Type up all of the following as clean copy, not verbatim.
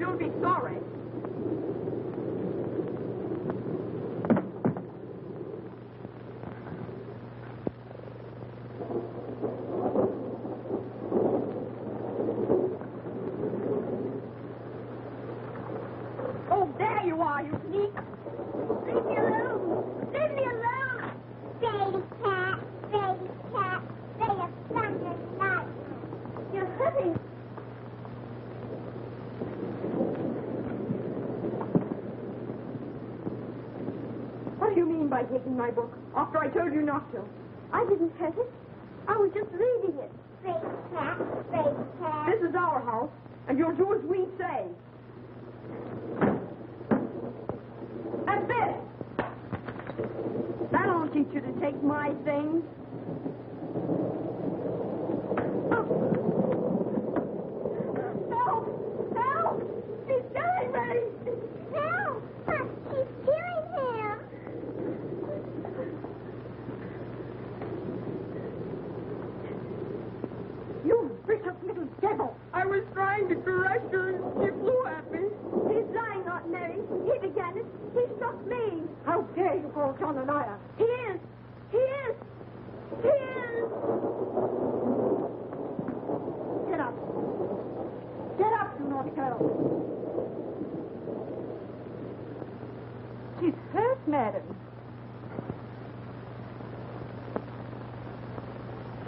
you'll be sorry. Oh, there you are, you sneak. Leave me alone. Leave me alone. Baby cat, they have thunder and lightning. You're hurting. What do you mean by taking my book after I told you not to? I didn't hurt it. I was just reading it. Baby cat, baby cat. This is our house, and you'll do as we say. That's it. That'll teach you to take my things. Help! Help! He's killing me! No, she's killing him. You vicious little devil! I was trying to correct her, and she flew at me. He's lying, Aunt Mary. He began it. He struck me. How dare you call John a liar? He is. He is. He is. Get up. Get up, you naughty girl. She's hurt, madam.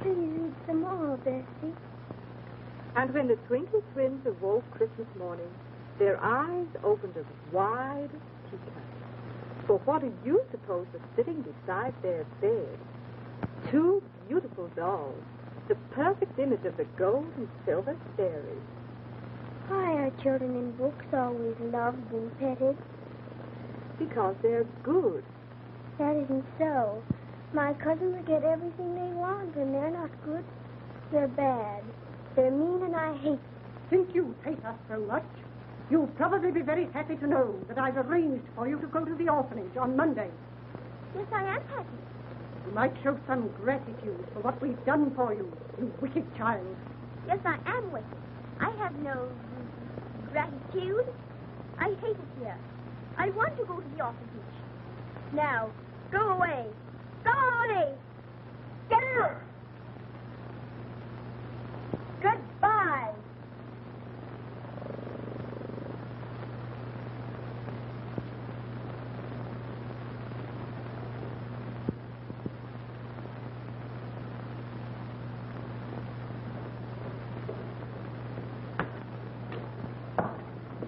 Please read some more, Bessie. And when the Twinkle Twins awoke Christmas morning, their eyes opened as wide as teacups. For what do you suppose was sitting beside their bed? Two beautiful dolls, the perfect image of the gold and silver fairies. Why are children in books always loved and petted? Because they're good. That isn't so. My cousins get everything they want, and they're not good. They're bad. They're mean, and I hate them. Since you hate us so much, you'll probably be very happy to know that I've arranged for you to go to the orphanage on Monday. Yes, I am happy. You might show some gratitude for what we've done for you, you wicked child. Yes, I am wicked. I have no gratitude. I hate it here. I want to go to the orphanage. Now, go away. Go away. Get out. Goodbye.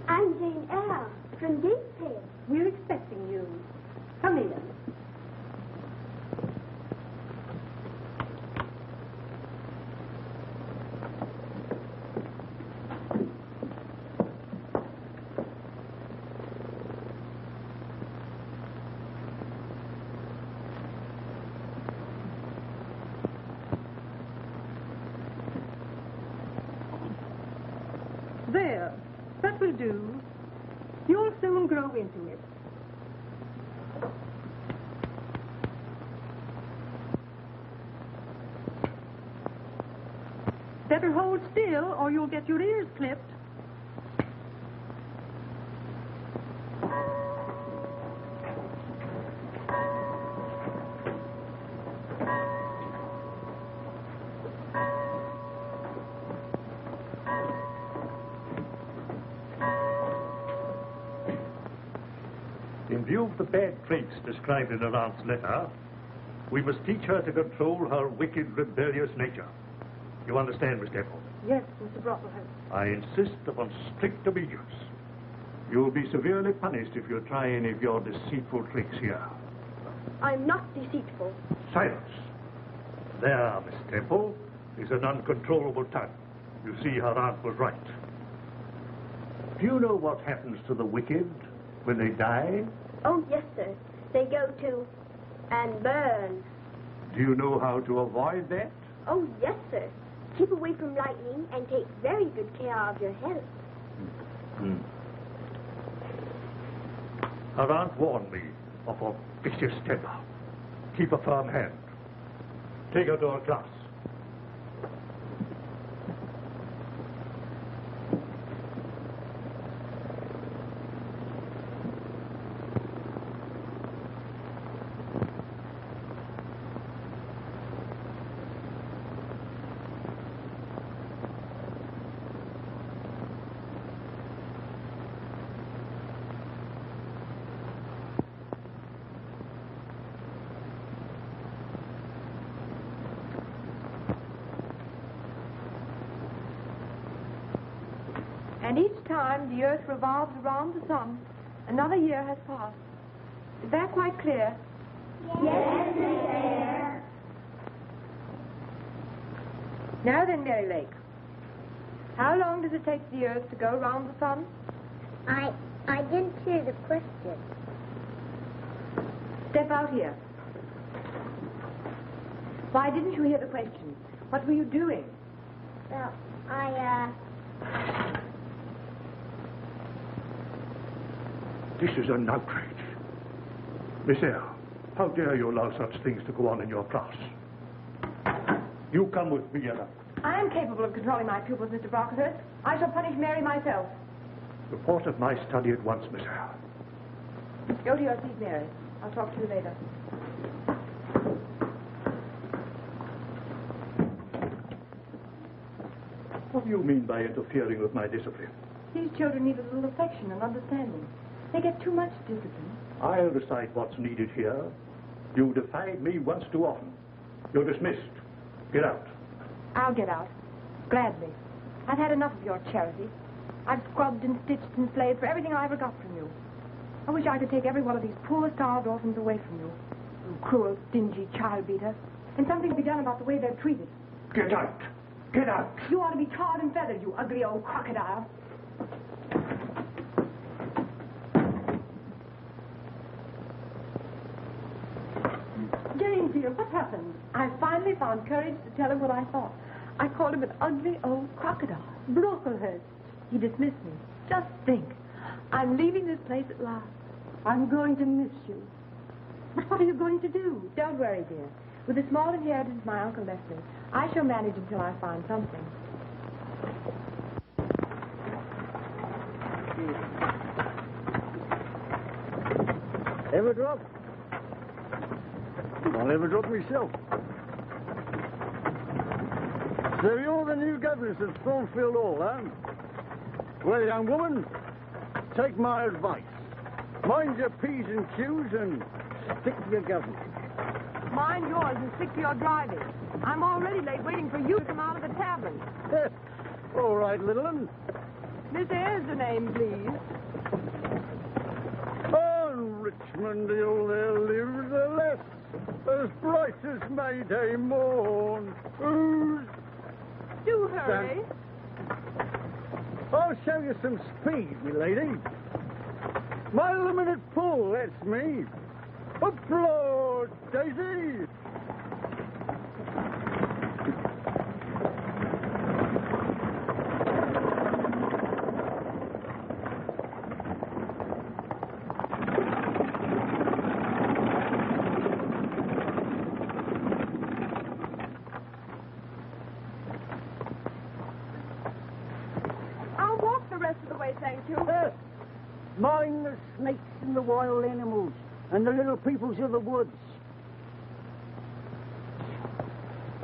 I'm Jane Eyre from Gateshead. We're expecting you. Come in. There. That will do. You'll soon grow into it. Better hold still, or you'll get your ears clipped. In view of the bad traits described in her aunt's letter, we must teach her to control her wicked, rebellious nature. You understand, Miss Temple? Yes, Mr. Brocklehurst. I insist upon strict obedience. You'll be severely punished if you try any of your deceitful tricks here. I'm not deceitful. Silence. There, Miss Temple, is an uncontrollable tongue. You see, her aunt was right. Do you know what happens to the wicked when they die? Oh, yes, sir. They go to and burn. Do you know how to avoid that? Oh, yes, sir. Keep away from lightning and take very good care of your health. Her aunt warned me of her vicious temper. Keep a firm hand. Take her to her class. And each time the earth revolves around the sun, another year has passed. Is that quite clear? Yes, Miss Eyre. Now then, Mary Lake, how long does it take the earth to go round the sun? I didn't hear the question. Step out here. Why didn't you hear the question? What were you doing? Well, This is an outrage. Miss Eyre, how dare you allow such things to go on in your class? You come with me, Ella. I am capable of controlling my pupils, Mr. Brocklehurst. I shall punish Mary myself. Report of my study at once, Miss Eyre. Go to your seat, Mary. I'll talk to you later. What do you mean by interfering with my discipline? These children need a little affection and understanding. They get too much discipline. I'll decide what's needed here. You defied me once too often. You're dismissed. Get out. I'll get out. Gladly. I've had enough of your charity. I've scrubbed and stitched and slaved for everything I ever got from you. I wish I could take every one of these poor starved orphans away from you. You cruel, stingy child beater. And something will be done about the way they're treated. Get out. Get out. You ought to be tarred and feathered, you ugly old crocodile. Jane, dear, what happened? I finally found courage to tell him what I thought. I called him an ugly old crocodile. Brocklehurst. He dismissed me. Just think. I'm leaving this place at last. I'm going to miss you. But what are you going to do? Don't worry, dear. With the small inheritance my uncle left me, I shall manage until I find something. Ever drop? I'll never drop myself. So you're the new governess of Thornfield Hall, huh? Well, young woman, take my advice. Mind your P's and Q's and stick to your government. Mind yours and stick to your driving. I'm already late waiting for you to come out of the tavern. All right, little one. Miss Eyre's the name, please. On Richmond Hill there lives a lass as bright as May Day morn. Who's... Do hurry. I'll show you some speed, my lady. My limited pull, that's me. Applaud, Daisy. I'll walk the rest of the way, thank you. Mind the snakes and the wild animals and the little peoples of the woods.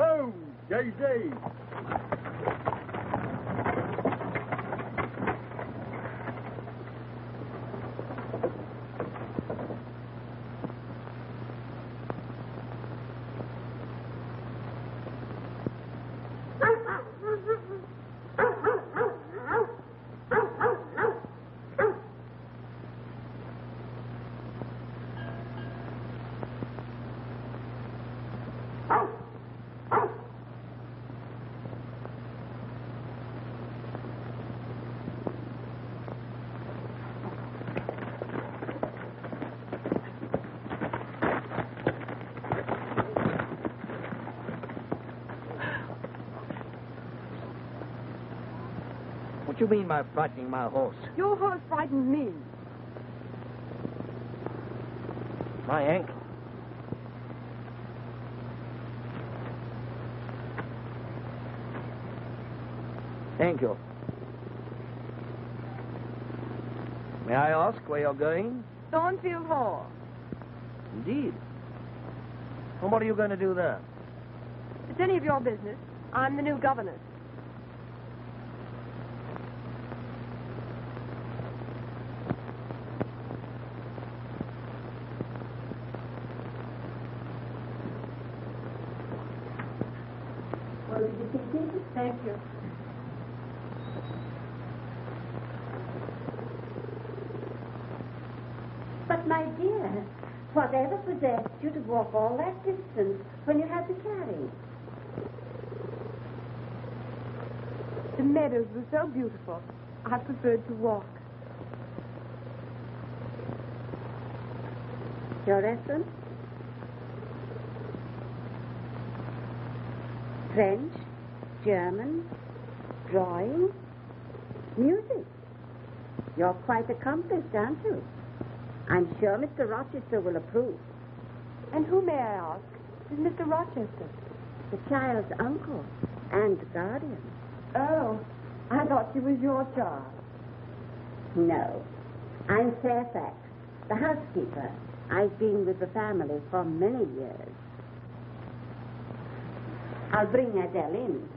Oh, Daisy. What do you mean by frightening my horse? Your horse frightened me. My ankle. Thank you. May I ask where you're going? Thornfield Hall. Indeed. And what are you going to do there? If it's any of your business, I'm the new governess. Well, did you think it? Thank you. My dear, whatever possessed you to walk all that distance when you had the carriage? The meadows were so beautiful. I preferred to walk. Your essence? French, German, drawing, music. You're quite accomplished, aren't you? I'm sure Mr. Rochester will approve. And who, may I ask, is Mr. Rochester? The child's uncle and guardian. Oh, I thought she was your child. No, I'm Fairfax, the housekeeper. I've been with the family for many years. I'll bring Adele in.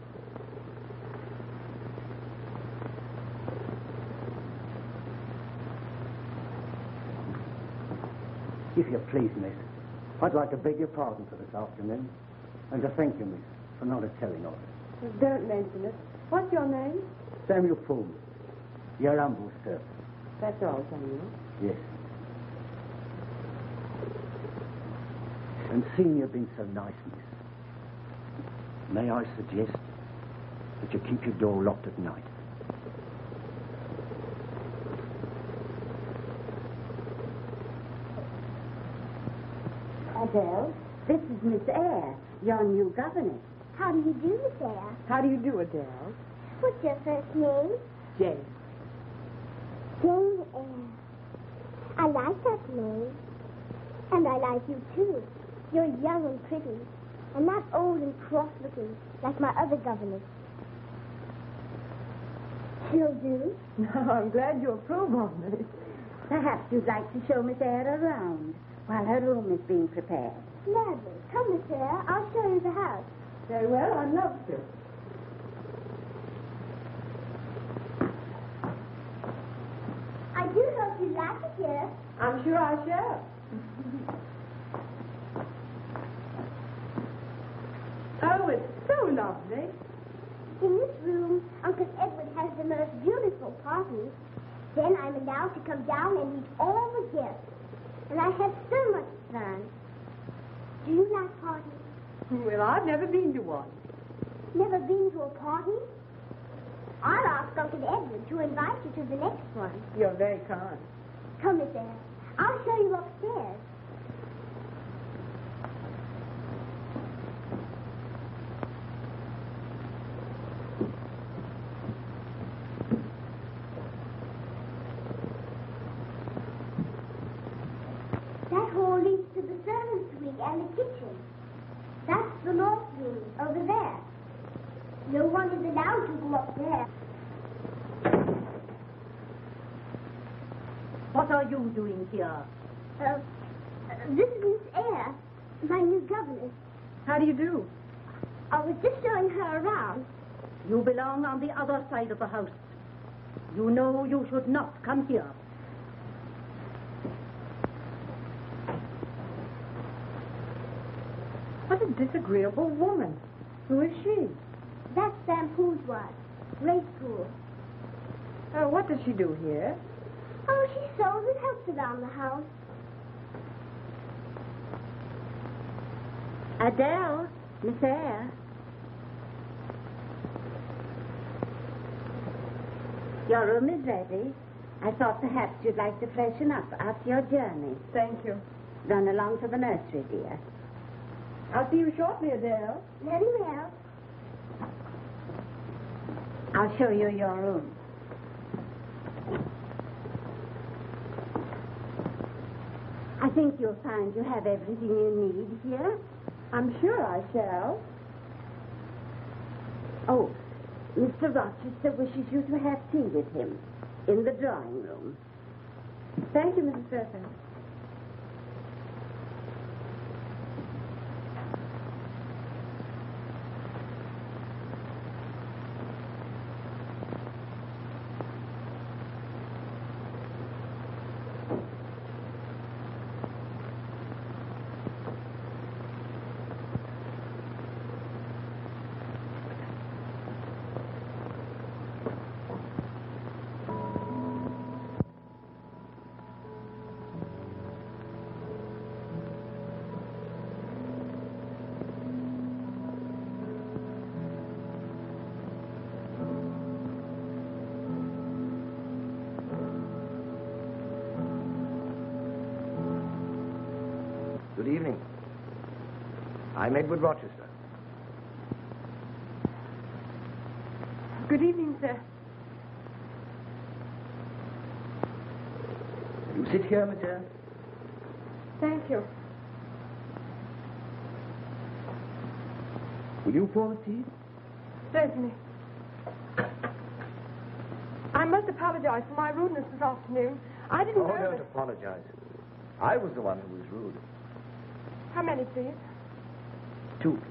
If you please, miss, I'd like to beg your pardon for this afternoon and to thank you, miss, for not telling of it. Don't mention it. What's your name? Samuel Pullman, your humble servant. That's all, Samuel. Yes. And seeing you've been so nice, miss, may I suggest that you keep your door locked at night? Adele, this is Miss Eyre, your new governess. How do you do, Miss Eyre? How do you do, Adele? What's your first name? Jane. Jane Eyre. I like that name. And I like you, too. You're young and pretty, and not old and cross-looking like my other governess. She'll do. I'm glad you approve of me. Perhaps you'd like to show Miss Eyre around while her room is being prepared. Gladly. Come, Miss Eyre. I'll show you the house. Very well, I'd love to. I do hope you like it here. I'm sure I shall. Oh, it's so lovely. In this room, Uncle Edward has the most beautiful parties. Then I'm allowed to come down and meet all the guests. And I have so much fun. Do you like parties? Well, I've never been to one. Never been to a party? I'll ask Uncle Edward to invite you to the next one. You're very kind. Come, Miss Eyre. I'll show you upstairs. That hall leads to the servants' wing and the kitchen. That's the north wing over there. No one is allowed to go up there. What are you doing here? This is Miss Eyre, my new governess. How do you do? I was just showing her around. You belong on the other side of the house. You know you should not come here. What a disagreeable woman. Who is she? That's Sam Poole's wife, Grace Poole. What does she do here? Oh, she sews and helps around the house. Adele, Miss Eyre. Your room is ready. I thought perhaps you'd like to freshen up after your journey. Thank you. Run along to the nursery, dear. I'll see you shortly, Adele. Very well. I'll show you your room. I think you'll find you have everything you need here. I'm sure I shall. Oh, Mr. Rochester wishes you to have tea with him in the drawing room. Thank you, Mrs. Fairfax. Good evening. I'm Edward Rochester. Good evening, sir. You sit here, monsieur. Thank you. Will you pour the tea? Certainly. I must apologize for my rudeness this afternoon. I didn't know Don't that... apologize. I was the one who was rude. How many, please? 2, please.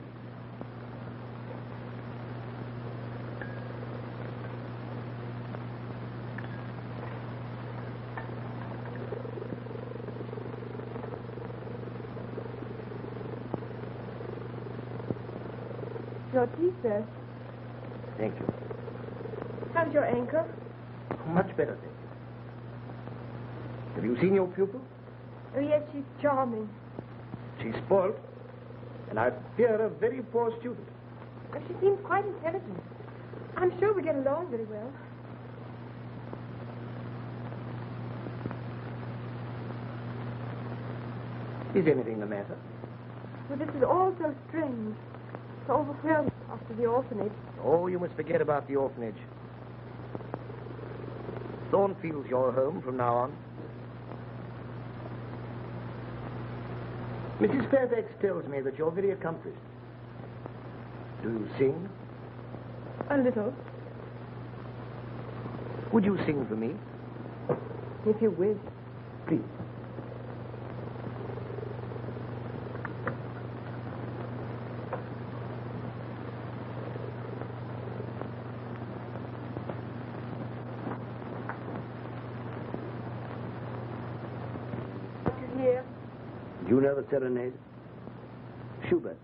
Your tea, sir. Thank you. How's your ankle? Much better, thank you. Have you seen your pupil? Oh, yes, she's charming. She's spoiled, and I fear a very poor student. But she seems quite intelligent. I'm sure we get along very well. Is anything the matter? Well, this is all so strange. So overwhelmed after the orphanage. Oh, you must forget about the orphanage. Thornfield's your home from now on. Mrs. Fairfax tells me that you're very accomplished. Do you sing? A little, Would you sing for me? if you wish. Please. Here. Do you know the serenade? Schubert's.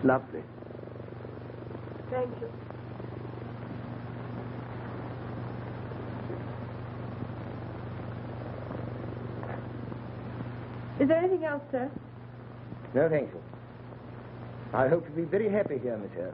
Lovely. Thank you. Is there anything else, sir? No, thank you. I hope you'll be very happy here, monsieur.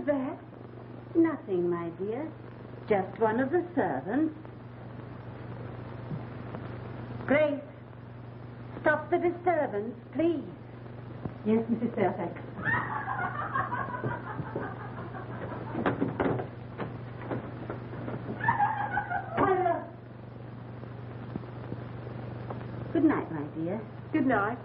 was that? Nothing, my dear. Just one of the servants. Grace, stop the disturbance, please. Yes, Mrs. Fairfax. Good night, my dear. Good night.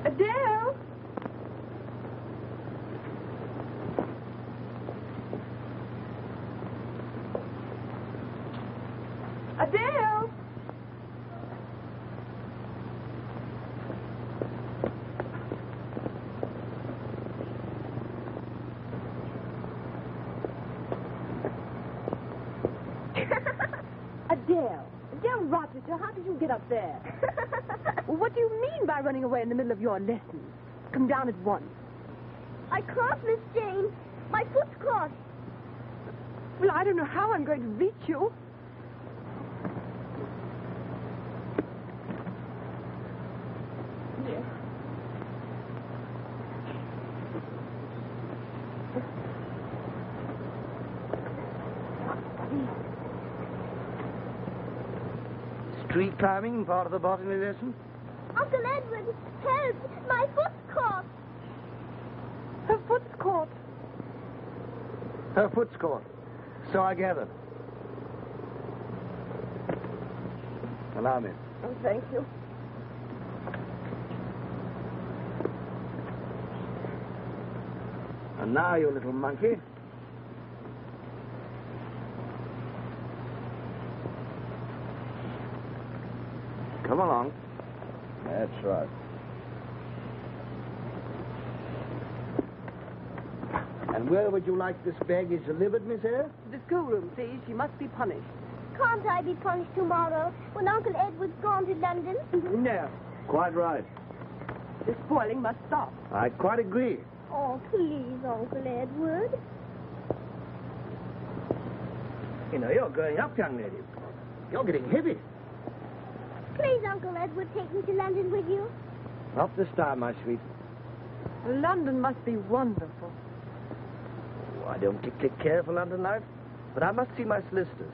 Adele! Adele! Adele Rochester, how did you get up there? Well, what do you mean by running away in the middle of your lesson? Come down at once. I can't, Miss Jane. My foot's caught. Well, I don't know how I'm going to reach you. Yes. Street climbing, part of the botany lesson? Uncle Edward, help! My foot's caught. Her foot's caught. Her foot's caught. So I gather. Allow me. Oh, thank you. And now, you little monkey. Come along. That's right. And where would you like this baggage delivered, Miss Eyre? To the schoolroom, please. She must be punished. Can't I be punished tomorrow when Uncle Edward's gone to London? No. Quite right. The spoiling must stop. I quite agree. Oh, please, Uncle Edward. You know, you're growing up, young lady. You're getting heavy. Please, Uncle Edward, take me to London with you. Not this time, my sweet. London must be wonderful. Oh, I don't particularly care for London life, but I must see my solicitors.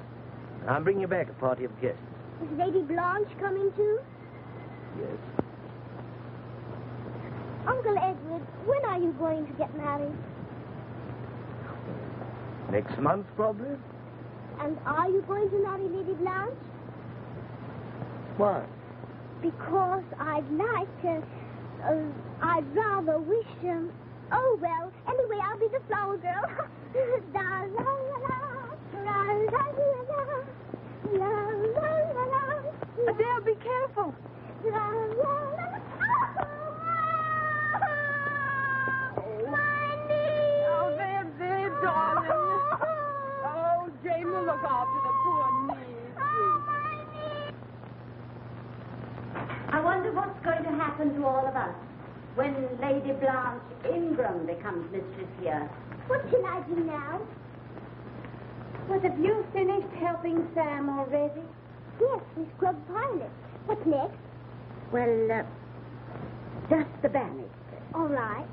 I'm bringing you back a party of guests. Is Lady Blanche coming too? Yes. Uncle Edward, when are you going to get married? Next month, probably. And are you going to marry Lady Blanche? Why? Because I'd like, I'd rather wish, oh, well, anyway, I'll be the flower girl. La, la, la, la, la, la, la, la, la, la, la. Adele, be careful. La, la, la, my knee. Oh, there, darling. Oh, Jane will look after the poor knee. I wonder what's going to happen to all of us when Lady Blanche Ingram becomes mistress here. What shall I do now? Well, have you finished helping Sam already? Yes, we scrubbed Pilot. What's next? Well, just the banister. All right.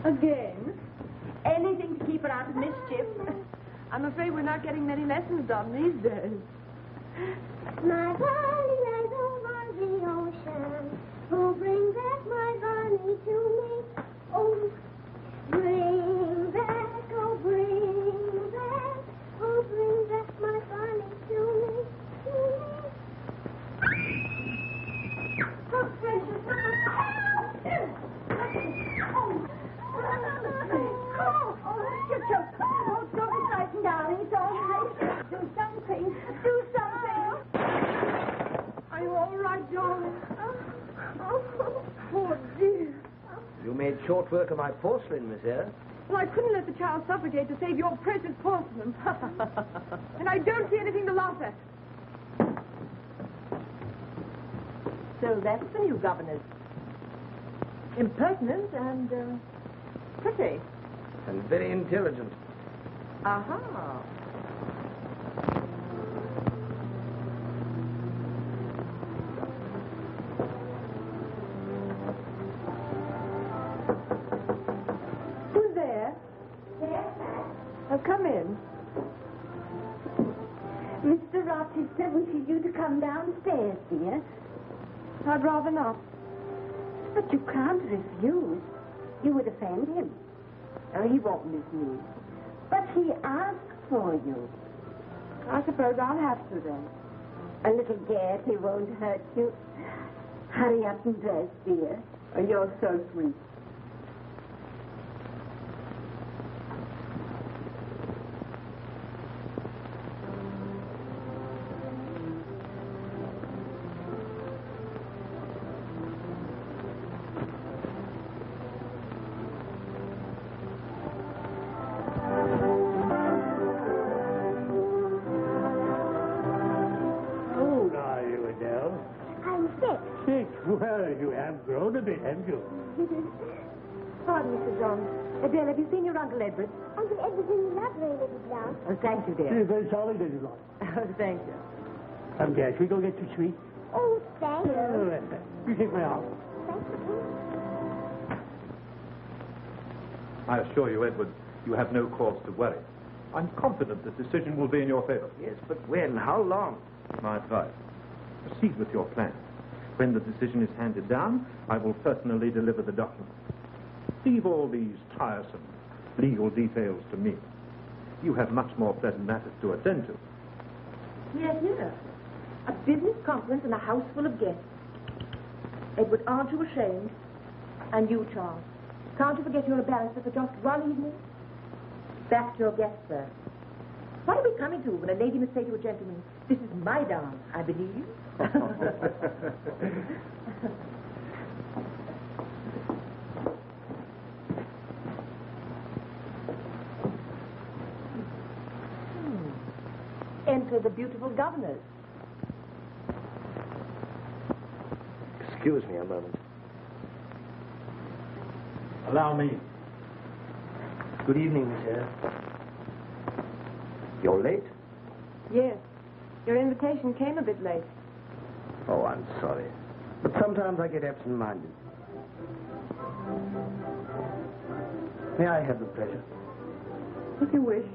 Again? Anything to keep her out of mischief. I'm afraid we're not getting many lessons done these days. My Bonnie lies over the ocean. Oh, bring back my Bonnie to me. Oh, bring back, oh, bring back. Oh, bring back my Bonnie to me. short work of my porcelain, Miss Eyre. Well, I couldn't let the child suffocate to save your precious porcelain. And I don't see anything to laugh at. So that's the new governess. Impertinent and pretty. And very intelligent. Aha. Who's there? Oh, come in. Mr. Rochester wishes you to come downstairs, dear. I'd rather not. But you can't refuse. You would offend him. Oh, he won't miss me. But he asked for you. I suppose I'll have to then. A little gaiety won't hurt you. Hurry up and dress, dear. Oh, you're so sweet. Well, you have grown a bit, haven't you? Pardon, Mr. John. Adele, have you seen your Uncle Edward? Uncle Edward's in the library, Lady Blanche. Oh, thank you, dear. She's very sorry, Lady Blanche. Oh, thank you. Come, dear, shall we go get you sweet? Oh, thank you. Oh, that's it. You take my arm. Thank you. I assure you, Edward, you have no cause to worry. I'm confident the decision will be in your favor. Yes, but when? How long? My advice, proceed with your plan. When the decision is handed down, I will personally deliver the document. Leave all these tiresome legal details to me. You have much more pleasant matters to attend to. Yes, here. A business conference in a house full of guests. Edward, aren't you ashamed? And you, Charles. Can't you forget you're a barrister for just one evening? Back to your guests, sir. What are we coming to when a lady must say to a gentleman, "This is my dance, I believe"? Enter the beautiful governess. Excuse me a moment. Allow me. Good evening, Miss Eyre. You're late? Yes. Your invitation came a bit late. Oh, I'm sorry. But sometimes I get absent-minded. May I have the pleasure? If you wish.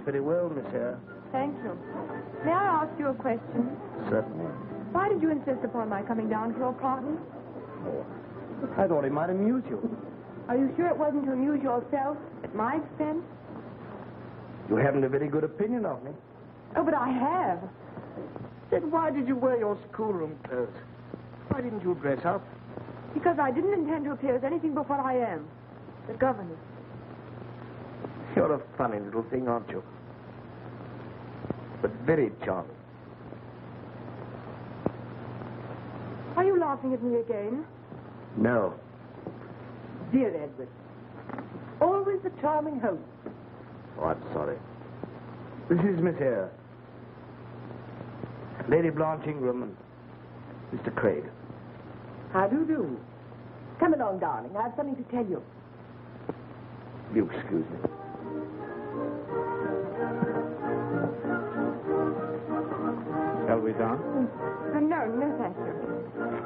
Very well, Miss Eyre. Thank you. May I ask you a question? Certainly. Why did you insist upon my coming down to your party? Oh, I thought it might amuse you. Are you sure it wasn't to amuse yourself at my expense? You haven't a very good opinion of me. Oh, but I have. Then why did you wear your schoolroom clothes? Why didn't you dress up? Because I didn't intend to appear as anything but what I am. The governess. You're a funny little thing, aren't you? But very charming. Are you laughing at me again? No. Dear Edward. Always the charming host. Oh, I'm sorry. This is Miss Eyre. Lady Blanche Ingram and Mr. Craig. How do you do? Come along, darling. I have something to tell you. You excuse me. Shall we dance? No, thank you.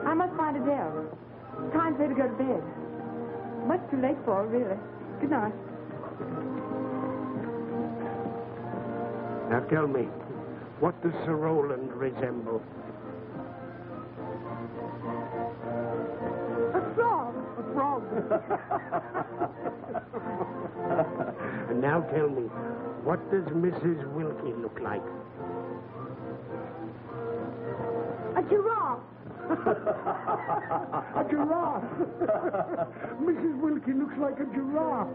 I must find Adele. Time for her to go to bed. Much too late for her, really. Good night. Now tell me, what does Sir Roland resemble? A frog. A frog. And now tell me, what does Mrs. Wilkie look like? A giraffe. A giraffe. Mrs. Wilkie looks like a giraffe.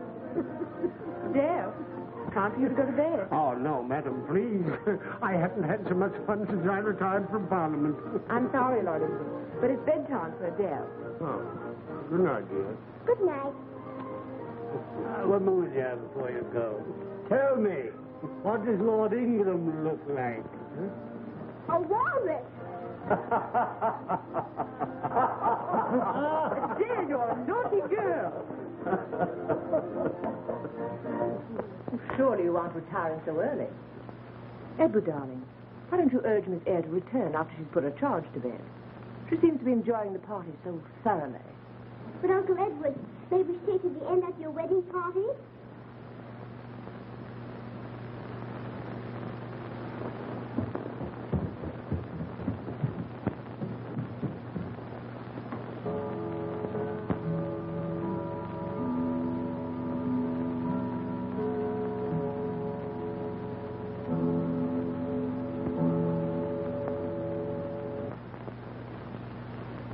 Dale, time for you to go to bed. Oh, no, madam, please. I haven't had so much fun since I retired from Parliament. I'm sorry, Lord Inglewood, but it's bedtime for Adele. Oh, good night, dear. Good night. One moment, dear, before you go. Tell me, what does Lord Ingram look like? A walrus. Adele, you're a naughty girl. Surely you aren't retiring so early. Edward, darling, why don't you urge Miss Eyre to return after she's put her charge to bed? She seems to be enjoying the party so thoroughly. But Uncle Edward, may we stay to the end at your wedding party?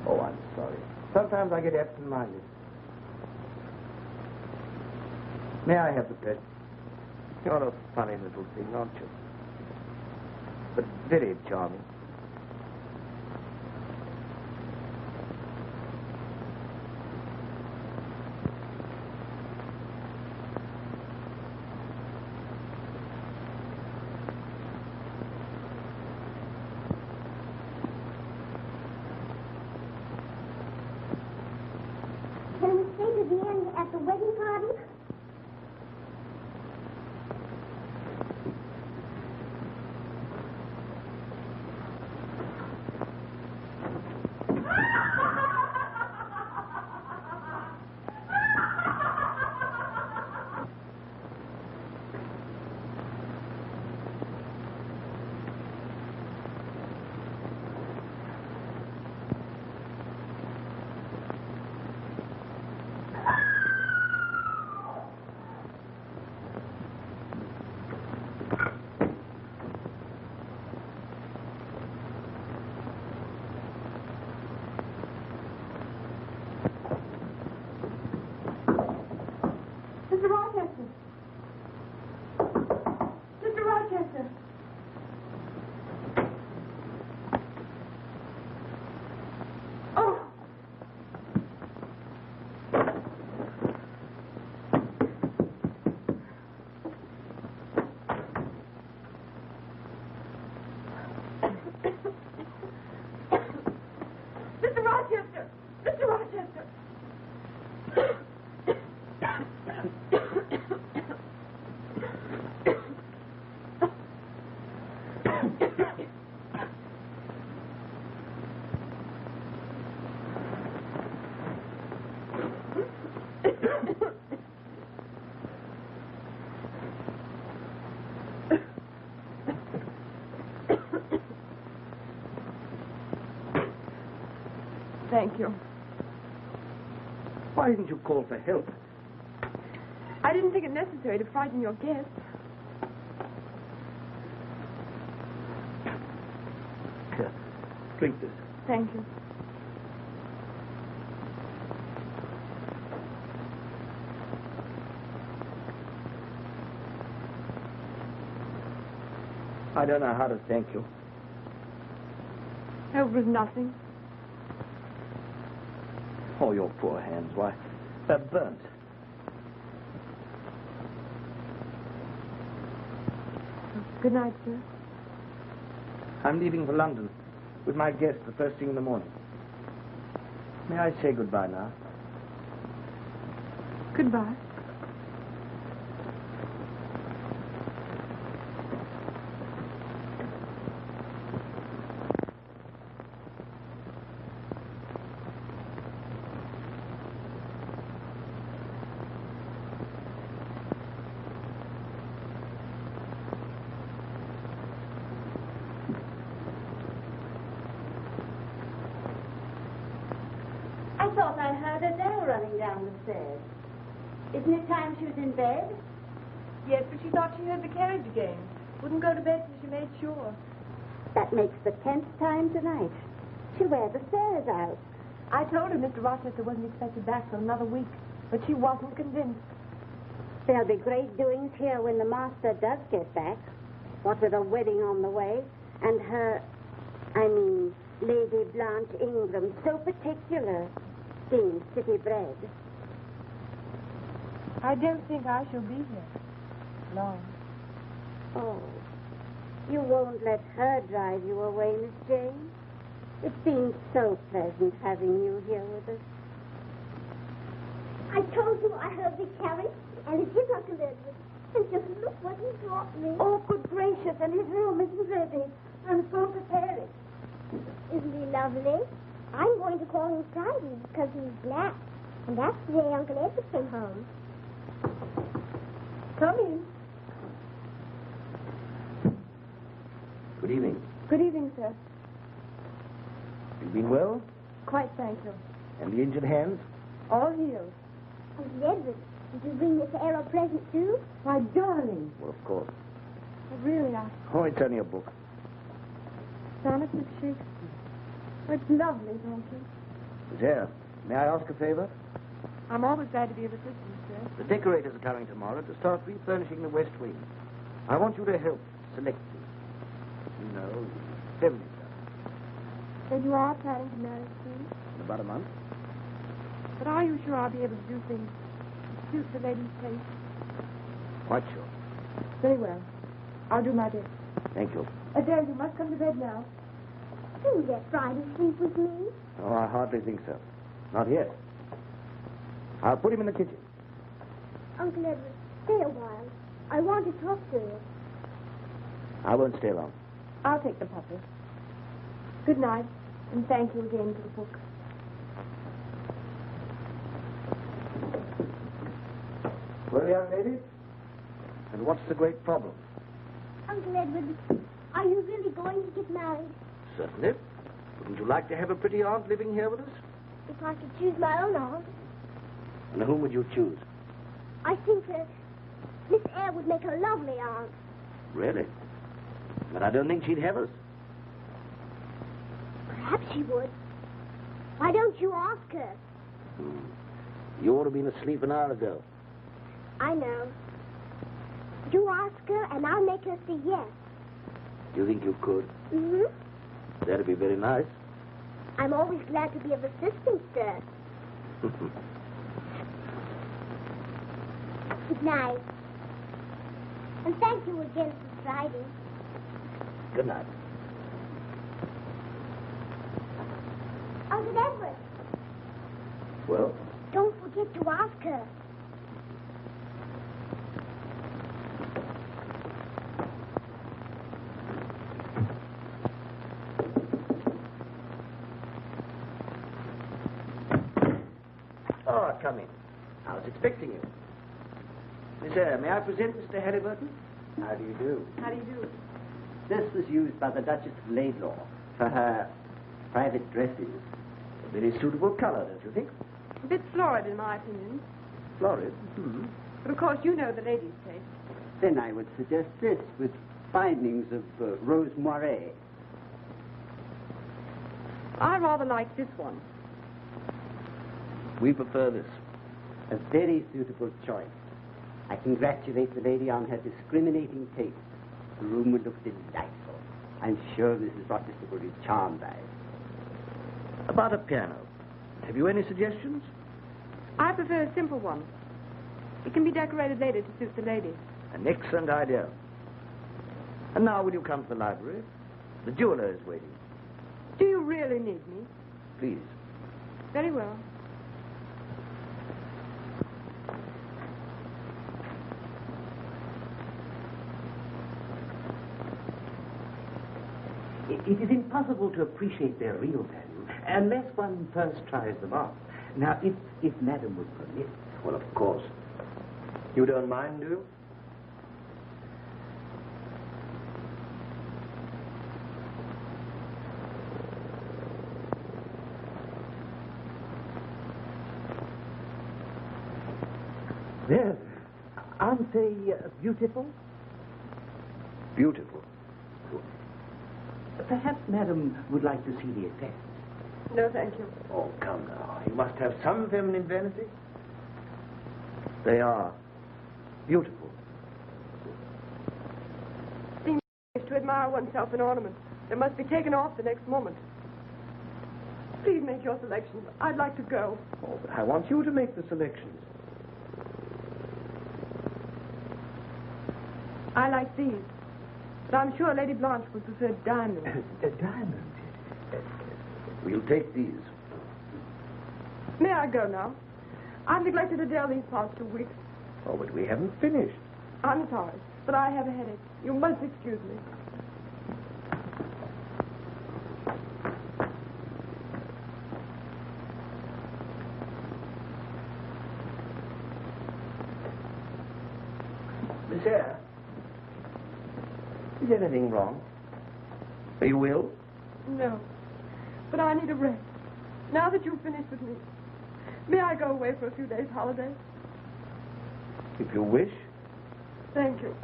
Oh, I'm sorry. Sometimes I get absent-minded. May I have the pet? You're a funny little thing, aren't you? But very charming. Can we stay to the end at the wedding party? Mr. Rochester. Mr. Rochester. Oh. Mr. Rochester. Mr. Rochester. Thank you. Why didn't you call for help? I didn't think it necessary to frighten your guests. Here, drink this. Thank you. I don't know how to thank you. It was nothing. Oh, your poor hands. Why, they're burnt. Good night, sir. I'm leaving for London with my guest the first thing in the morning. May I say goodbye now? Goodbye. I thought I heard Adele running down the stairs. Isn't it time she was in bed? Yes, but she thought she heard the carriage again. Wouldn't go to bed till she made sure. That makes the 10th time tonight. She'll wear the stairs out. I told her Mr. Rochester wasn't expected back for another week, but she wasn't convinced. There'll be great doings here when the master does get back. What with a wedding on the way, and Lady Blanche Ingram, so particular, being city bred. I don't think I shall be here long. Oh, you won't let her drive you away, Miss Jane? It's been so pleasant having you here with us. I told you I heard the carriage, and it is Uncle Edward. And just look what he brought me. Oh, good gracious, and his room isn't ready. I'm so prepared. Isn't he lovely? I'm going to call him Friday because he's black. And that's the day Uncle Edward came home. Come in. Good evening. Good evening, sir. You been well? Quite, thank you. And the injured hands? All healed. Uncle Edward, did you bring Miss Eyre a present, too? Why, darling. Well, of course. Really, Oh, it's only a book. Sonnets of Shakespeare. Oh, it's lovely, don't you? Miss Eyre, may I ask a favor? I'm always glad to be of assistance, sir. The decorators are coming tomorrow to start refurnishing the West Wing. I want you to help select these. You know, feminine stuff. Then you are planning to marry soon? In about a month. But are you sure I'll be able to do things to suit the lady's taste? Quite sure. Very well. I'll do my best. Thank you. Adele, you must come to bed now. Do let Friday sleep with me. Oh, I hardly think so. Not yet. I'll put him in the kitchen. Uncle Edward, stay a while. I want to talk to you. I won't stay long. I'll take the puppy. Good night, and thank you again for the book. Well, young lady, and what's the great problem? Uncle Edward, are you really going to get married? Certainly. Wouldn't you like to have a pretty aunt living here with us? If I could choose my own aunt. And whom would you choose? I think Miss Eyre would make a lovely aunt. Really? But I don't think she'd have us. Perhaps she would. Why don't you ask her? You ought to have been asleep an hour ago. I know. You ask her, and I'll make her say yes. Do you think you could? Mm-hmm. That'd be very nice. I'm always glad to be of assistance, sir. Good night. And thank you again for Friday. Good night. Uncle Edward, Well? don't forget to ask her. Oh, come in. I was expecting you. Miss Eyre, may I present Mr. Halliburton? How do you do? How do you do? This was used by the Duchess of Laidlaw for her private dresses. A very suitable color, don't you think? A bit florid, in my opinion. Florid? But, of course, you know the lady's taste. Then I would suggest this with bindings of rose moiré. I rather like this one. We prefer this. A very suitable choice. I congratulate the lady on her discriminating taste. The room would look delightful. I'm sure Mrs. Rochester will be charmed by it. About a piano. Have you any suggestions? I prefer a simple one. It can be decorated later to suit the lady. An excellent idea. And now will you come to the library? The jeweler is waiting. Do you really need me? Please. Very well. It is impossible to appreciate their real value unless one first tries them on. Now, if Madam would permit... Well, of course. You don't mind, do you? There. Aren't they beautiful? Beautiful. Good. Perhaps Madam would like to see the effect. No, thank you. Oh, come now. You must have some feminine vanity. They are beautiful. Seems to admire oneself in ornament. They must be taken off the next moment. Please make your selections. I'd like to go. Oh, but I want you to make the selections. I like these. But I'm sure Lady Blanche would prefer diamonds. Diamonds? We'll take these. May I go now? I've neglected Adele these past 2 weeks. Oh, but we haven't finished. I'm sorry, but I have a headache. You must excuse me. Miss Eyre, is anything wrong? Are you ill? No, but I need a rest. Now that you've finished with me, may I go away for a few days' holiday? If you wish. Thank you.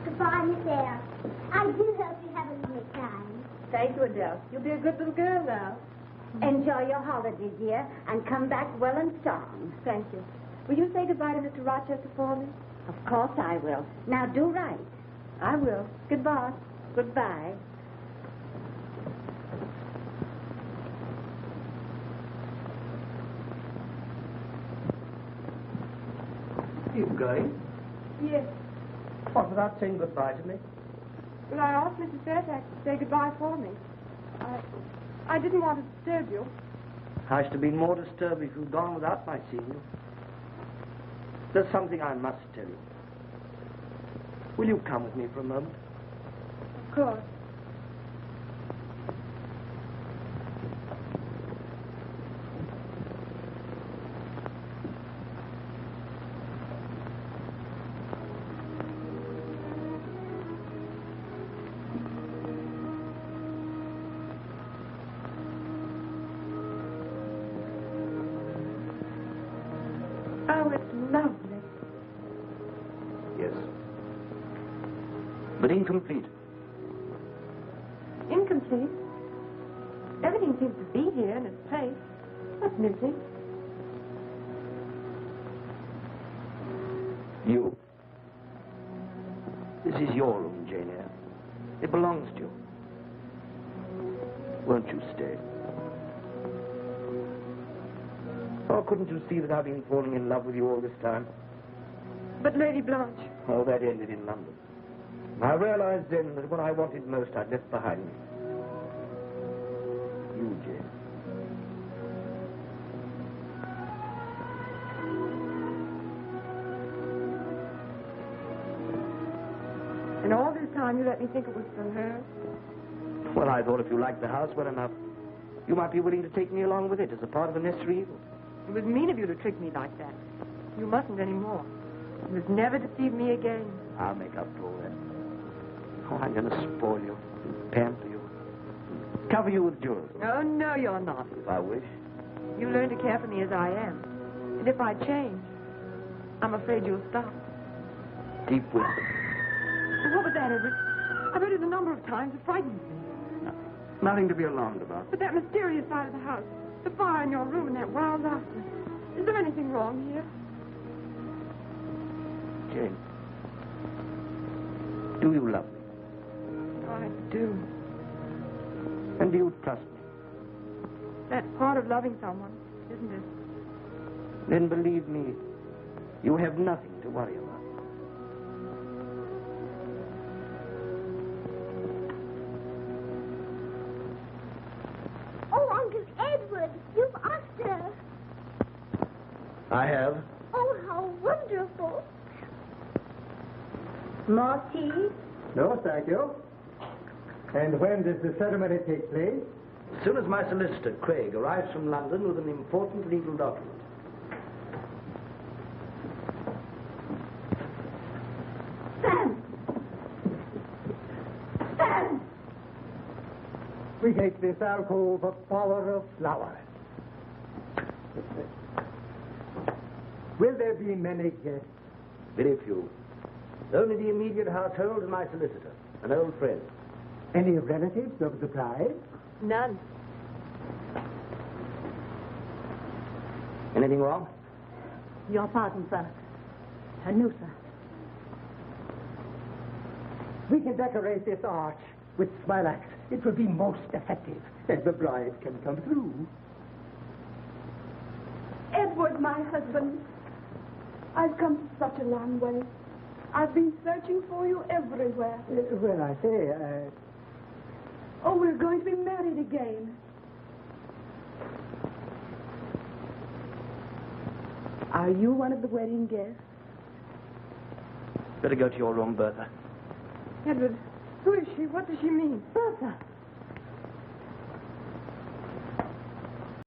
Goodbye, Miss Eyre. I do hope you have a lovely time. Thank you, Adele. You'll be a good little girl now. Enjoy your holiday, dear, and come back well and strong. Thank you. Will you say goodbye to Mr. Rochester for me? Of course I will. Now do right. I will. Goodbye. Goodbye. Are you going? Yes. What, without saying goodbye to me? Well, I asked Mrs. Fairfax to say goodbye for me. I didn't want to disturb you. I should have been more disturbed if you'd gone without my seeing you. There's something I must tell you. Will you come with me for a moment? Of course. Oh, it's lovely. Yes. But incomplete. Incomplete? Everything seems to be here in its place. What's missing? You. This is your room, Jane Eyre. It belongs to you. Won't you stay? Or couldn't you see that I've been falling in love with you all this time? But Lady Blanche. Oh, that ended in London. I realized then that what I wanted most I'd left behind me. You, Jane. And all this time you let me think it was for her? Well, I thought if you liked the house well enough, you might be willing to take me along with it as a part of the necessary evil. It was mean of you to trick me like that. You mustn't anymore. You must never deceive me again. I'll make up for all that. Oh, I'm going to spoil you, pamper you, cover you with jewels. Oh, no, you're not. If I wish. You learn to care for me as I am. And if I change, I'm afraid you'll stop. Deep wisdom. What was that, Everett? I've heard it a number of times. It frightens me. Nothing to be alarmed about. But that mysterious side of the house, the fire in your room and that wild laughter. Is there anything wrong here? Jane, do you love me? I do. And do you trust me? That's part of loving someone, isn't it? Then believe me, you have nothing to worry about. Oh, Uncle Edward, you've asked her. I have. Oh, how wonderful. More tea? No, thank you. And when does the ceremony take place? As soon as my solicitor, Craig, arrives from London with an important legal document. take this alcove a bower of flowers. Will there be many guests? Very few. Only the immediate household and my solicitor, an old friend. Any relatives of the bride? None. Anything wrong? Your pardon, sir. No, sir. We can decorate this arch with smilax. It will be most effective, and the bride can come through. Edward, my husband, I've come such a long way. I've been searching for you everywhere. Well, I say, Oh, we're going to be married again. Are you one of the wedding guests? Better go to your room, Bertha. Edward, who is she? What does she mean? Bertha,